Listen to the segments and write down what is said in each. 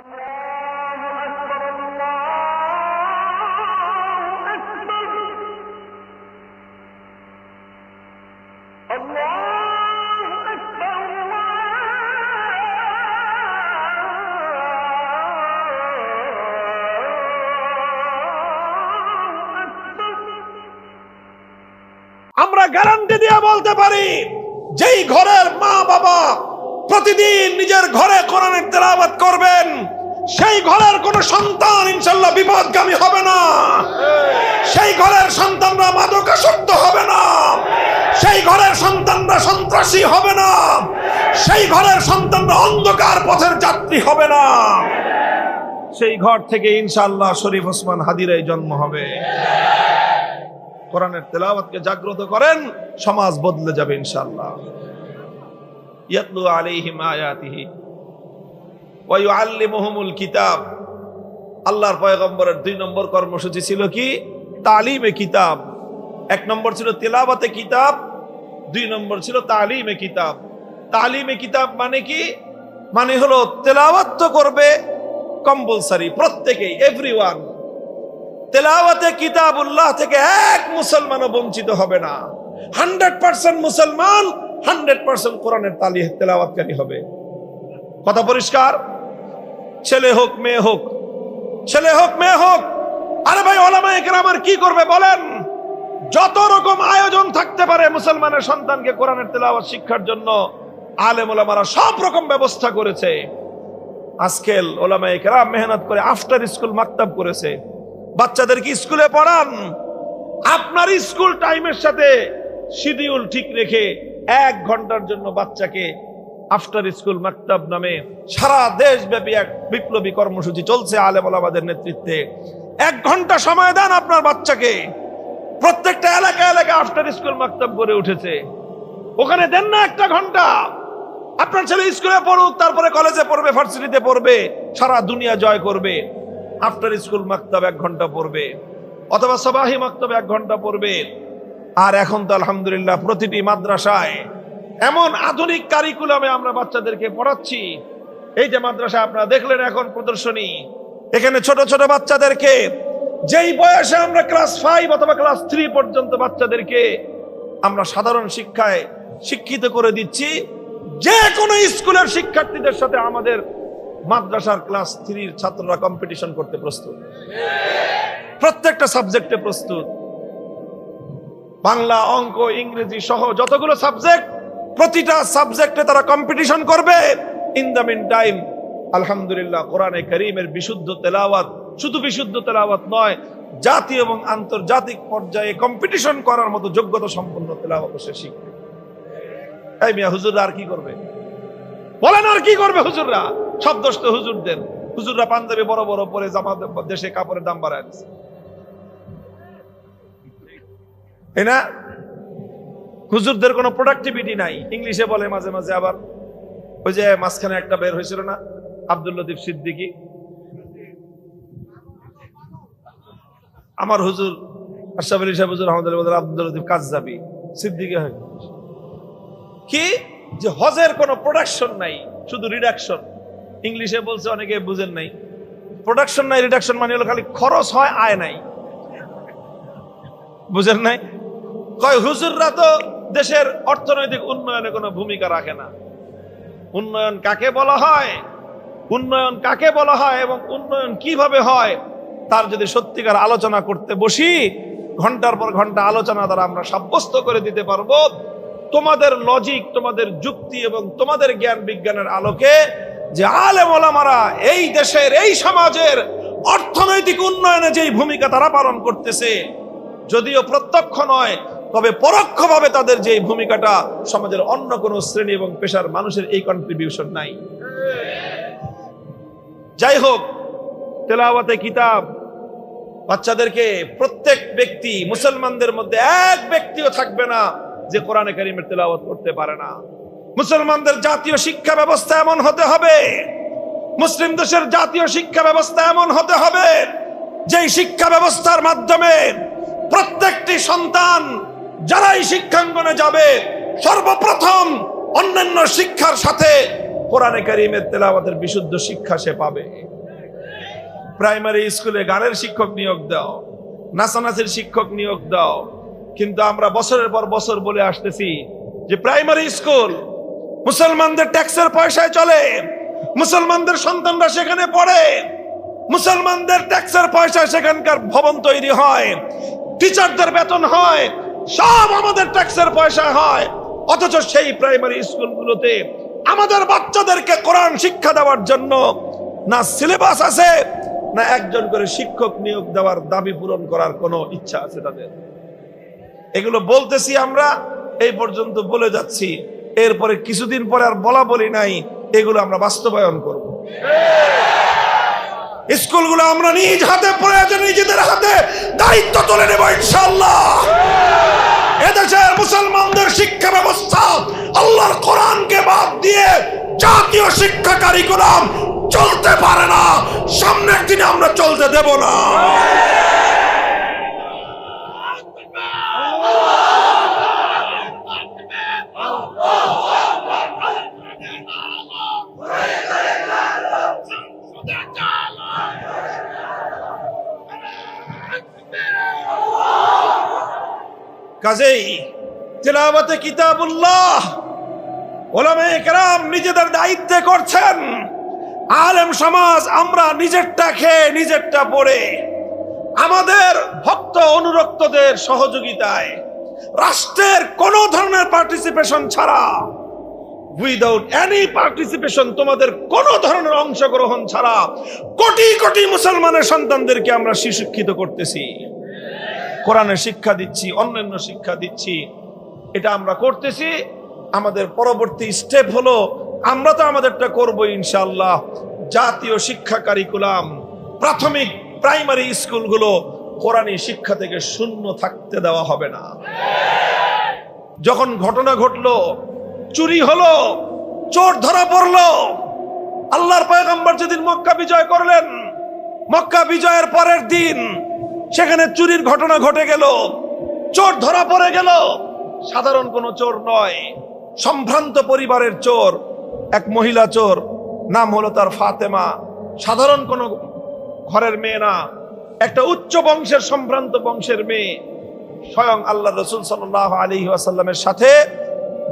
আমরা গ্যারান্টি দিয়ে বলতে পারি, যেই ঘরের মা বাবা প্রতিদিন নিজের ঘরে কোরআনের তেলাওয়াত করবেন, সেই ঘরের কোন সন্তান ইনশাআল্লাহ বিপদগামী হবে না। সেই ঘরের সন্তানরা মাদকাসক্ত হবে না। সেই ঘরের সন্তানরা সন্ত্রাসী হবে না। সেই ঘরের সন্তানরা অন্ধকার পথের যাত্রী হবে না। সেই ঘর থেকে ইনশাআল্লাহ শরীফ ওসমান হাদিরাই জন্ম হবে। কোরআনের তেলাওয়াতকে জাগ্রত করেন, সমাজ বদলে যাবে ইনশাআল্লাহ। ইয়াতলু আলাইহিম আয়াতিহি ওয়া ইউআল্লিমুহুমুল কিতাব। আল্লাহর পয়গম্বরের 2 নম্বর কর্মসূচি ছিল কি? তালিমে কিতাব। 1 নম্বর ছিল তেলাওয়াতে কিতাব, 2 নম্বর ছিল তালিমে কিতাব। তালিমে কিতাব মানে কি? মানে হলো তেলাওয়াত তো করবে কম্পালসারি, প্রত্যেকেই, এভরিওয়ান। তেলাওয়াতে কিতাবুল্লাহ থেকে এক মুসলমানও বঞ্চিত হবে না। 100% মুসলমান 100% কোরআনের তেলাওয়াতকারী হবে। কথা পরিষ্কার? ছেলে হোক মেয়ে হোক, ছেলে হোক মেয়ে হোক। আরে ভাই, ওলামায়ে কেরামের কি করবে বলেন? যত রকম আয়োজন থাকতে পারে মুসলমানের সন্তানকে কোরআনের তেলাওয়াত শিক্ষার জন্য আলেম ওলামারা সব রকম ব্যবস্থা করেছে। আজকাল ওলামায়ে কেরাম মেহনত করে আফটার স্কুল মাকতাব করেছে। বাচ্চাদেরকে স্কুলে পড়ান, আপনার স্কুল টাইমের সাথে শিডিউল ঠিক রেখে 1 ঘন্টার জন্য বাচ্চাকে আফটার স্কুল মাকতাব নামে সারা দেশব্যাপী এক বিপ্লবী কর্মসূচি চলছে আলেম ওলামাদের নেতৃত্বে। 1 ঘন্টা সময় দেন আপনার বাচ্চাকে। প্রত্যেকটা এলাকা এলাকা আফটার স্কুল মাকতাব গড়ে উঠেছে, ওখানে দেন না 1 ঘন্টা। আপনার ছেলে স্কুলে পড়ুক, তারপরে কলেজে পড়বে, ভার্সিটিতে পড়বে, সারা দুনিয়া জয় করবে। আফটার স্কুল মাকতাব 1 ঘন্টা পড়বে, অথবা সাবাহি মাকতাব 1 ঘন্টা পড়বে। আর এখন তো আলহামদুলিল্লাহ প্রতিটি মাদ্রাসায় এমন আধুনিক কারিকুলামে আমরা বাচ্চাদেরকে পড়াচ্ছি। এই যে মাদ্রাসা আপনারা দেখলেন এখন প্রদর্শনী, এখানে ছোট ছোট বাচ্চাদেরকে, যেই বয়সে আমরা ক্লাস 5 অথবা ক্লাস 3 পর্যন্ত বাচ্চাদেরকে আমরা সাধারণ শিক্ষায় শিক্ষিত করে দিচ্ছি, যে কোনো স্কুলের শিক্ষার্থীদের সাথে আমাদের মাদ্রাসার ক্লাস 3 ছাত্ররা কম্পিটিশন করতে প্রস্তুত। প্রত্যেকটা সাবজেক্টে প্রস্তুত। বাংলা, অঙ্ক, ইংরেজি সহ যতগুলো সাবজেক্ট, প্রতিটা সাবজেক্টে তারা কম্পিটিশন করবে। ইন দ্য মিন টাইম আলহামদুলিল্লাহ কোরআনে কারীমের বিশুদ্ধ তেলাওয়াত, শুধু বিশুদ্ধ তেলাওয়াত নয়, জাতীয় এবং আন্তর্জাতিক পর্যায়ে কম্পিটিশন করার মতো যোগ্যতা সম্পন্ন তেলাওয়াত সে শিখবে। এই মিয়া, হুজুররা আর কি করবে বলেন? আর কি করবে হুজুররা? সব দোষ তো হুজুরদের। হুজুররা পাঞ্জাবি বড় বড় পরে জামা, দেশে কাপড়ের দাম বাড়ায় দিচ্ছে, তাই না? হুজুরদের কোনো প্রোডাক্টিভিটি নাই। ইংলিশে বলে মাঝে মাঝে, আবার ওই যে মাঝখানে একটা বের হয়েছিল না, আব্দুল লতিফ সিদ্দিকী, আমার হুজুর আশরাফ আলী সাহেব হুজুর আহমদুল্লাহ আব্দুল লতিফ কাযযাবী সিদ্দিকী হয় কি, যে হজের কোনো প্রোডাকশন নাই, শুধু রিডাকশন। ইংলিশে বলছে, অনেকে বুঝেন নাই। প্রোডাকশন নাই, রিডাকশন মানে হলো খালি খরচ হয়, আয় নাই। বুঝেন নাই? কয় হুজুররা তো দেশের অর্থনৈতিক উন্নয়নে কোনো ভূমিকা রাখে না। উন্নয়ন কাকে বলা হয়, উন্নয়ন কাকে বলা হয় এবং উন্নয়ন কিভাবে হয়, তার যদি সত্যিকার আলোচনা করতে বসি, ঘন্টার পর ঘন্টা আলোচনা দ্বারা আমরা সাব্যস্ত করে দিতে পারবো তোমাদের লজিক, তোমাদের যুক্তি এবং তোমাদের জ্ঞান বিজ্ঞানের আলোকে, যে আলেম ওলামারা এই দেশের, এই সমাজের অর্থনৈতিক উন্নয়নে যেই ভূমিকা তারা পালন করতেছে, যদিও প্রত্যক্ষ নয় তবে পরোক্ষভাবে তাদের যে ভূমিকাটা সমাজের অন্য কোন শ্রেণী এবং পেশার মানুষের এই কন্ট্রিবিউশন নাই। যাই হোক, তেলাওয়াতে কিতাব বাচ্চাদেরকে, প্রত্যেক ব্যক্তি, মুসলমানদের মধ্যে এক ব্যক্তিও থাকবে না যে কোরআনে কারীমের তেলাওয়াত করতে পারে না। মুসলমানদের জাতীয় শিক্ষা ব্যবস্থা এমন হতে হবে, মুসলিম দেশের জাতীয় শিক্ষা ব্যবস্থা এমন হতে হবে, যেই শিক্ষা ব্যবস্থার মাধ্যমে প্রত্যেকটি সন্তান যারাই শিক্ষাঙ্গনে যাবে, সর্বপ্রথম অন্যান্য শিক্ষার সাথে কোরআনে কারীমের তেলাওয়াতের বিশুদ্ধ শিক্ষা সে পাবে। প্রাইমারি স্কুলে গানের শিক্ষক নিয়োগ দাও, নাচানাচির শিক্ষক নিয়োগ দাও, কিন্তু আমরা বছরের পর বছর বলে আসতেছি যে প্রাইমারি স্কুল মুসলমানদের ট্যাক্সের পয়সায় চলে, মুসলমানদের সন্তানরা সেখানে পড়ে, মুসলমানদের ট্যাক্সের পয়সায় সেখানকার ভবন তৈরি হয়, টিচারদের বেতন হয়, সব আমাদের ট্যাক্সের পয়সায় হয়। অথচ সেই প্রাইমারি স্কুলগুলোতে আমাদের বাচ্চাদেরকে কোরআন শিক্ষা দেওয়ার জন্য না সিলেবাস আছে, না একজন করে শিক্ষক নিয়োগ দেওয়ার দাবি পূরণ করার কোনো ইচ্ছা আছে তাদের। এগুলো বলতেছি আমরা, এই পর্যন্ত বলে যাচ্ছি, এরপরে কিছুদিন পরে আর বলা বলি নাই, এগুলো আমরা বাস্তবায়ন করব। স্কুলগুলো আমরা নিজ হাতে প্রয়োজন নিজেদের হাতে দায়িত্ব তুলে নেব ইনশাআল্লাহ। এদেশের মুসলমানদের শিক্ষা ব্যবস্থা আল্লাহর কোরআনকে বাদ দিয়ে জাতীয় শিক্ষা কারিকুলাম চলতে পারে না, সামনের দিনে আমরা চলতে দেব না। কাজেই তিলাওয়াতে কিতাবুল্লাহ উলামায়ে কেরাম নিজেদের দায়িত্বে করছেন, আলেম সমাজ আমরা নিজেরটা খেয়ে নিজেরটা পড়ে আমাদের ভক্ত অনুরক্তদের সহযোগিতায় রাষ্ট্রের কোন ধরনের পার্টিসিপেশন ছাড়া, উইদাউট এনি পার্টিসিপেশন, তোমাদের কোন ধরনের অংশগ্রহণ ছাড়া কোটি কোটি মুসলমানের সন্তানদেরকে আমরা শিক্ষিত করতেছি, কোরআনের শিক্ষা দিচ্ছি, অন্যান্য শিক্ষা দিচ্ছি। এটা আমরা করতেছি। আমাদের পরবর্তী স্টেপ হলো আমরা তো আমাদেরটা করবো ইনশাআল্লাহ। জাতীয় শিক্ষা কারিকুলাম প্রাথমিক প্রাইমারি স্কুলগুলো কোরআনী শিক্ষা থেকে শূন্য থাকতে দেওয়া হবে না। যখন ঘটনা ঘটলো, চুরি হলো, চোর ধরা পড়লো, আল্লাহর পয়গম্বর যেদিন মক্কা বিজয় করলেন, মক্কা বিজয়ের পরের দিন সেখানে চুরির ঘটনা ঘটে গেল, চোর ধরা পড়ে গেল। সাধারণ কোনো চোর নয়, সম্ভ্রান্ত পরিবারের চোর, এক মহিলা চোর, নাম হলো তার ফাতেমা। সাধারণ কোনো ঘরের মেয়ে না, একটা উচ্চ বংশের সম্ভ্রান্ত বংশের মেয়ে। স্বয়ং আল্লাহ রাসূল সাল্লাল্লাহু আলাইহি ওয়াসাল্লামের সাথে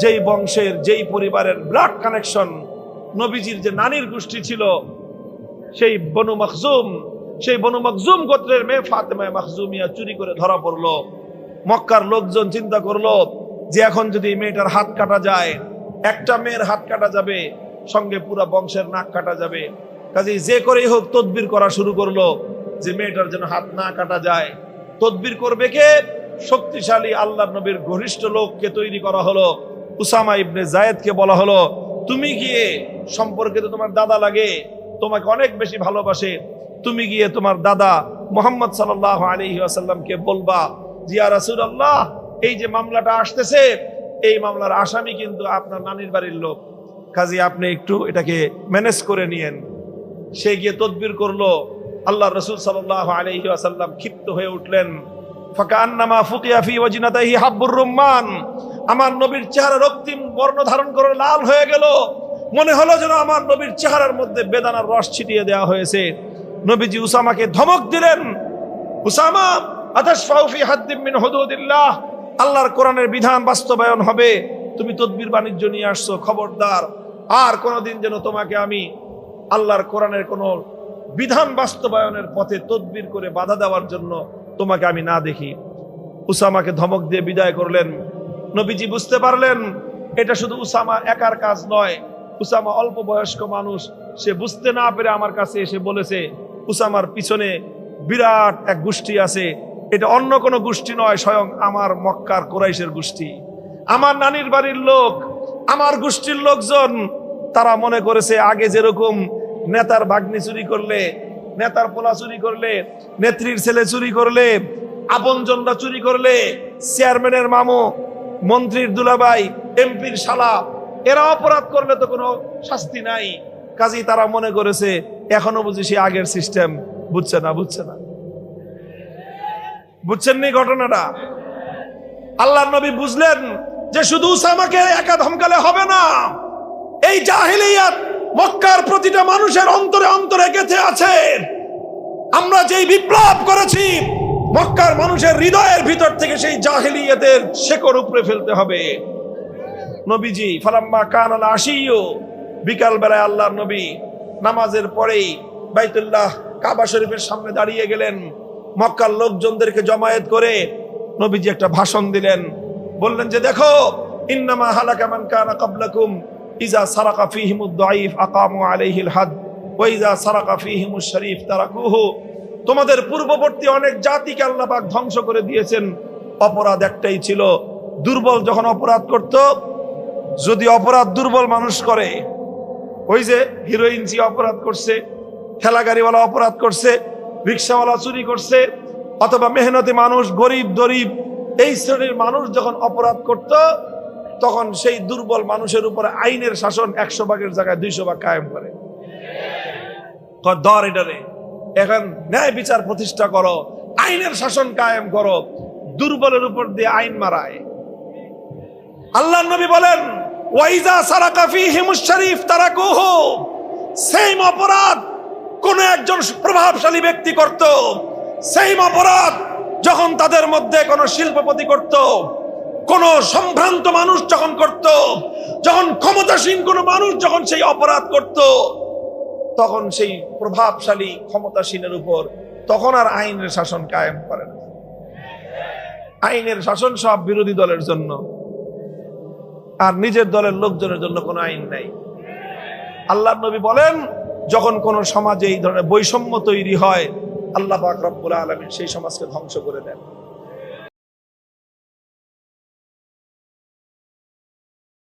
যেই বংশের, যেই পরিবারের ব্লাড কানেকশন, নবীজির যে নানির গোষ্ঠী ছিল, সেই বনু মখজুম, সেই বনু মখজুম গোত্রের মেয়ে ফাতেমা মখজুমিয়া চুরি করে ধরা পড়লো। মক্কার লোকজন চিন্তা করলো যে এখন যদি মেয়েটার হাত কাটা যায়, একটা মেয়ের হাত কাটা যাবে, সঙ্গে পুরো বংশের নাক কাটা যাবে। কাজেই যে করেই হোক তদবির করা শুরু করলো যে মেয়েটার যেন হাত না কাটা যায়। তদবির করবে কে? শক্তিশালী আল্লাহর নবীর ঘনিষ্ঠ লোককে তৈরি করা হলো। উসামা ইবনে জায়েদকে বলা হলো, তুমি গিয়ে, সম্পর্কে তো তোমার দাদা লাগে, তোমাকে অনেক বেশি ভালোবাসে, তুমি গিয়ে তোমার দাদা মুহাম্মদ সাল্লাল্লাহু আলাইহি ওয়াসাল্লামকে বলবা, ইয়া রাসূলুল্লাহ, এই যে মামলাটা আসতেছে, এই মামলার আসামি কিন্তু আপনার নানির বাড়ির লোক, কাজী আপনি একটু এটাকে ম্যানেজ করে নিয়েন। সে গিয়ে তদবির করলো। আল্লাহ রাসূল সাল্লাল্লাহু আলাইহি ওয়াসাল্লাম ক্ষিপ্ত হয়ে উঠলেন। ফাকান্নামা ফুকিয়া ফি ওয়াজনাতিহি হাব্বুর রুম্মান, আমার নবীর চেহারা রক্তিম বর্ণ ধারণ করে লাল হয়ে গেল। মনে হলো যেন আমার নবীর চেহারার মধ্যে বেদানার রস ছিটিয়ে দেওয়া হয়েছে। নবীজি উসামাকে ধমক দিলেন, উসামা আতাশফাউ ফি হাদ্দিম মিন হুদুদিল্লাহ, আল্লাহর কোরআনের বিধান বাস্তবায়ন হবে, তুমি তদবির বাণিজ্য নিয়ে আসছো, খবরদার আর কোনোদিন যেন তোমাকে আমি আল্লাহর কোরআনের কোনো বিধান বাস্তবায়নের পথে তদবির করে বাধা দেওয়ার জন্য তোমাকে আমি না দেখি। উসামাকে ধমক দিয়ে বিদায় করলেন। নবীজি বুঝতে পারলেন এটা শুধু উসামা একার কাজ নয়, উসামা অল্প বয়স্ক মানুষ, সে বুঝতে না পেরে আমার কাছে এসে বলেছে উসামার পিছনে বিরাট এক গোষ্ঠী আছে, এটা অন্য কোনো গোষ্ঠী নয়, স্বয়ং আমার মক্কার কুরাইশের গোষ্ঠী, আমার নানির বাড়ির লোক, আমার গোষ্ঠীর লোকজন। তারা মনে করেছে আগে যেরকম নেতার ভাগ্নি চুরি করলে, নেতার পোলা চুরি করলে, নেত্রীর ছেলে চুরি করলে, আপনজনরা চুরি করলে, চেয়ারম্যানের মামু, মন্ত্রীর দুলাভাই, এমপির শালা, এরা অপরাধ করলে তো কোনো শাস্তি নাই। কাজেই তারা মনে করেছে এখনো বুঝি সে আগের সিস্টেম। বুঝছে না, বুঝছে না, বুঝছেন নি ঘটনাটা? আল্লাহর নবী বুঝলেন যে শুধু উসামাকে একা ধমকালে হবে না, এই জাহেলিয়াত মক্কার প্রতিটা মানুষের অন্তরে অন্তরে গেঁথে আছে। আমরা যেই বিপ্লব করেছি, মক্কার মানুষের হৃদয়ের ভিতর থেকে সেই জাহেলিয়াতের শেকড় উপড়ে ফেলতে হবে। নবীজি ফালাম্মা কানাল আশিয়্যু, বিকাল বেলায় আল্লাহর নবী নামাজের পরেই বাইতুল্লাহ কাবা শরীফের সামনে দাঁড়িয়ে গেলেন। মক্কার লোকজনদেরকে জমায়েত করে নবীজি একটা ভাষণ দিলেন। বললেন যে দেখো, ইন্নামা হালাকা মান কানা ক্বাবলাকুম ইযা সারাকা ফীহিমুদ দাঈফ আকামু আলাইহিল হাদ ওয়া ইযা সারাকা ফীহিমুশ শরীফ তারাকুহু। তোমাদের পূর্ববর্তী অনেক জাতিকে আল্লাহ পাক ধ্বংস করে দিয়েছেন। অপরাধ একটাই ছিল, দুর্বল যখন অপরাধ করত, যদি অপরাধ দুর্বল মানুষ করে, ওই যে হিরোইনজি অপরাধ করছে, ঠেলা গাড়িওয়ালা অপরাধ করছে, রিক্সাওয়ালা চুরি করছে, অথবা মেহনতি মানুষ, গরিব দরিব, এই শ্রেণীর মানুষ যখন অপরাধ করত, তখন সেই দুর্বল মানুষের উপরে আইনের শাসন 100 ভাগের জায়গায় 200 ভাগ কায়েম করে। ধর এটারে, এখন ন্যায় বিচার প্রতিষ্ঠা করো, আইনের শাসন কায়েম করো, দুর্বলের উপর দিয়ে আইন মারায়। আল্লাহর নবী বলেন ওয়াইজা সারাকা ফীহিমুশ শরীফ তারাকুহু। সেম অপরাধ কোন একজন প্রভাবশালী ব্যক্তি করত, সেম অপরাধ যখন তাদের মধ্যে কোন শিল্পপতি করত, কোন সম্ভ্রান্ত মানুষ যখন করত, যখন ক্ষমতাসীন কোন মানুষ যখন সেই অপরাধ করত, তখন সেই প্রভাবশালী ক্ষমতাসীনের উপর তখন আর আইনের শাসন কায়েম করে না। আইনের শাসন সব বিরোধী দলের জন্য, আর নিজের দলের লোকজনের জন্য কোনো আইন নাই। আল্লাহর নবী বলেন যখন কোন সমাজে এই ধরনের বৈষম্য তৈরি হয়, আল্লাহ পাক রব্বুল আলামিন সেই সমাজকে ধ্বংস করে দেন।